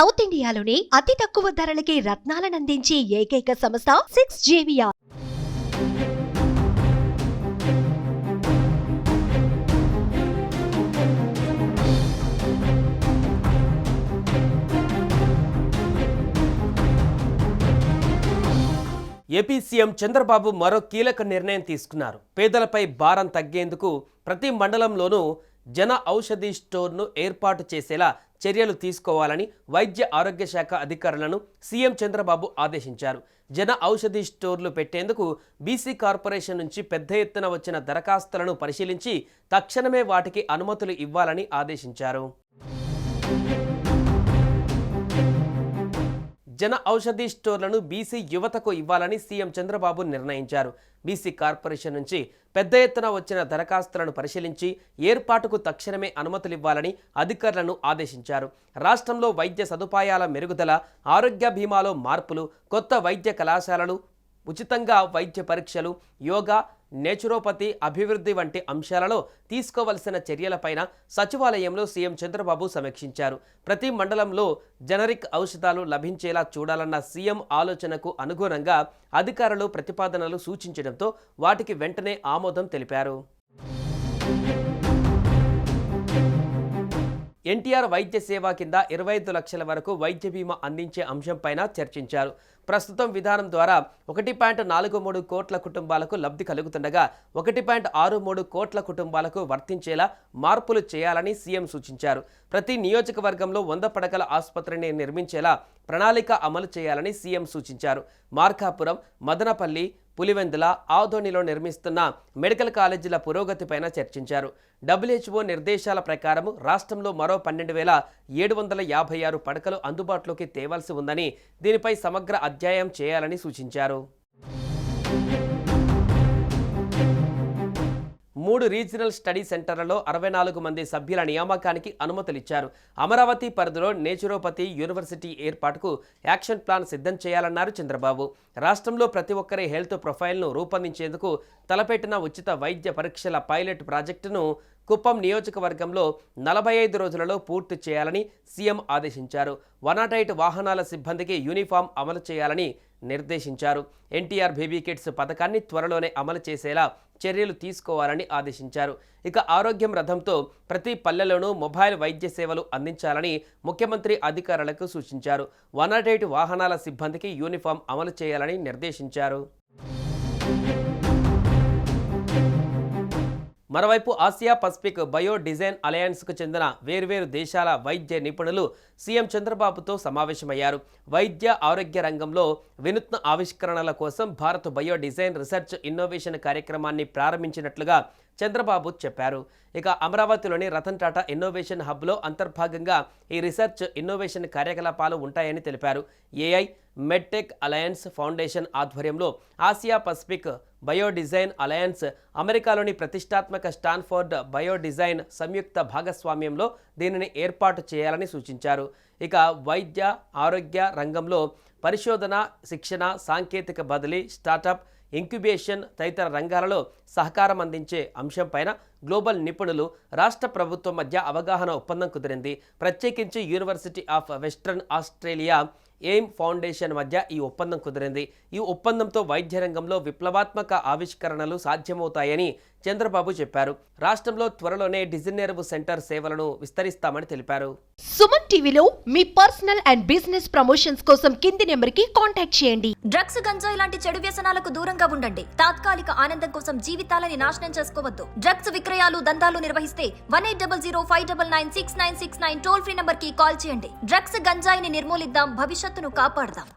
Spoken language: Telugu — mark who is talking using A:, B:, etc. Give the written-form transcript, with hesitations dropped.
A: సౌత్ ఇండియాలోనే అతి తక్కువ ధరలకి రత్నాలనందించే ఏకైక సంస్థ 6JVR.
B: ఏపీ సీఎం చంద్రబాబు మరో కీలక నిర్ణయం తీసుకున్నారు. పేదలపై భారం తగ్గేందుకు ప్రతి మండలంలోనూ జన ఔషధి స్టోర్ను ఏర్పాటు చేసేలా చర్యలు తీసుకోవాలని వైద్య ఆరోగ్య శాఖ అధికారులను సీఎం చంద్రబాబు ఆదేశించారు. జన ఔషధి స్టోర్లు పెట్టేందుకు బీసీ కార్పొరేషన్ నుంచి పెద్ద ఎత్తున వచ్చిన దరఖాస్తులను పరిశీలించి తక్షణమే వాటికి అనుమతులు ఇవ్వాలని ఆదేశించారు. జన ఔషధి స్టోర్లను బీసీ యువతకు ఇవ్వాలని సీఎం చంద్రబాబు నిర్ణయించారు. బీసీ కార్పొరేషన్ నుంచి పెద్ద ఎత్తున వచ్చిన దరఖాస్తులను పరిశీలించి ఏర్పాటుకు తక్షణమే అనుమతులివ్వాలని అధికారులను ఆదేశించారు. రాష్ట్రంలో వైద్య సదుపాయాల మెరుగుదల, ఆరోగ్య బీమాలో మార్పులు, కొత్త వైద్య కళాశాలలు, ఉచితంగా వైద్య పరీక్షలు, యోగా, నేచురోపతి అభివృద్ధి వంటి అంశాలలో తీసుకోవలసిన చర్యలపైన సచివాలయంలో సీఎం చంద్రబాబు సమీక్షించారు. ప్రతి మండలంలో జనరిక్ ఔషధాలు లభించేలా చూడాలన్న సీఎం ఆలోచనకు అనుగుణంగా అధికారులు ప్రతిపాదనలు సూచించడంతో వాటికి వెంటనే ఆమోదం తెలిపారు. ఎన్టీఆర్ వైద్య సేవ కింద 25 లక్షల వరకు వైద్య బీమా అందించే అంశంపైన చర్చించారు. ప్రస్తుతం విధానం ద్వారా 1.43 కోట్ల కుటుంబాలకు లబ్ధి కలుగుతుండగా 1.63 కోట్ల కుటుంబాలకు వర్తించేలా మార్పులు చేయాలని సీఎం సూచించారు. ప్రతి నియోజకవర్గంలో 100 పడకల ఆసుపత్రిని నిర్మించేలా ప్రణాళిక అమలు చేయాలని సీఎం సూచించారు. మార్కాపురం, మదనపల్లి, పులివెందుల, ఆదోనిలో నిర్మిస్తున్న మెడికల్ కాలేజీల పురోగతిపైన చర్చించారు. WHO నిర్దేశాల ప్రకారం రాష్ట్రంలో మరో 12,756 పడకలు అందుబాటులోకి తేవాల్సి ఉందని, దీనిపై సమగ్ర అధ్యయనం చేయాలని సూచించారు. 3 రీజనల్ స్టడీ సెంటర్లలో 64 మంది సభ్యుల నియామకానికి అనుమతులిచ్చారు. అమరావతి పరిధిలో నేచురోపతి యూనివర్సిటీ ఏర్పాటుకు యాక్షన్ ప్లాన్ సిద్ధం చేయాలన్నారు చంద్రబాబు. రాష్ట్రంలో ప్రతి ఒక్కరి హెల్త్ ప్రొఫైల్ను రూపొందించేందుకు తలపెట్టిన ఉచిత వైద్య పరీక్షల పైలట్ ప్రాజెక్టును కుప్పం నియోజకవర్గంలో 45 రోజులలో పూర్తి చేయాలని సీఎం ఆదేశించారు. 108 వాహనాల సిబ్బందికి యూనిఫామ్ అమలు చేయాలని నిర్దేశించారు. ఎన్టీఆర్ బేబీ కిట్స్ పథకాన్ని త్వరలోనే అమలు చేసేలా చర్యలు తీసుకోవాలని ఆదేశించారు. ఇక ఆరోగ్యం రథంతో ప్రతి పల్లెలోనూ మొబైల్ వైద్య సేవలు అందించాలని ముఖ్యమంత్రి అధికారులకు సూచించారు. 108 వాహనాల సిబ్బందికి యూనిఫామ్ అమలు చేయాలని నిర్దేశించారు. మరోవైపు ఆసియా పసిఫిక్ బయో డిజైన్ అలయన్స్కు చెందిన వేర్వేరు దేశాల వైద్య నిపుణులు సీఎం చంద్రబాబుతో సమావేశమయ్యారు. వైద్య ఆరోగ్య రంగంలో వినూత్న ఆవిష్కరణల కోసం Bharat bio design research innovation కార్యక్రమాన్ని ప్రారంభించినట్లుగా చంద్రబాబు చెప్పారు. ఇక అమరావతిలోని రతన్ టాటా ఇన్నోవేషన్ హబ్లో అంతర్భాగంగా ఈ రీసెర్చ్ ఇన్నోవేషన్ కార్యకలాపాలు ఉంటాయని తెలిపారు. ఏఐ మెడ్టెక్ అలయన్స్ ఫౌండేషన్ ఆధ్వర్యంలో Asia Pacific bio design alliance, అమెరికాలోని ప్రతిష్టాత్మక స్టాన్ఫోర్డ్ బయో డిజైన్ సంయుక్త భాగస్వామ్యంలో దీనిని ఏర్పాటు చేయాలని సూచించారు. ఇక వైద్య ఆరోగ్య రంగంలో పరిశోధన, శిక్షణ, సాంకేతిక బదిలీ, స్టార్టప్, ఇంక్యుబేషన్ తదితర రంగాలలో సహకారం అందించే అంశంపైన గ్లోబల్ నిపుణులు, రాష్ట్ర ప్రభుత్వం మధ్య అవగాహన ఒప్పందం కుదిరింది. ప్రత్యేకించి university of western Australia, aim foundation మధ్య ఈ ఒప్పందం కుదిరింది. ఈ ఒప్పందంతో వైద్య రంగంలో విప్లవాత్మక ఆవిష్కరణలు సాధ్యమవుతాయని చంద్రబాబు చెప్పారు. రాష్ట్రంలో త్వరలోనే డిజైనర్వ్ సెంటర్ సేవలను విస్తరిస్తామని తెలిపారు.
A: సుమన్ టీవీలో మీ పర్సనల్ అండ్ బిజినెస్ ప్రమోషన్స్ కోసం కింది నెంబర్కి కాంటాక్ట్ చేయండి.
C: డ్రగ్స్, గంజాయి లాంటి చెడు వ్యసనాలకు దూరంగా ఉండండి. తాత్కాలిక ఆనందం కోసం జీవితాలని నాశనం చేసుకోవద్దు. డ్రగ్స్ విక్రయాలు, దందాలు నిర్వహిస్తే 1800599696 టోల్ ఫ్రీ నంబర్ కి కాల్ చేయండి. డ్రగ్స్, గంజాయిని నిర్మూలిద్దాం, భవిష్యత్తును కాపాడదాం.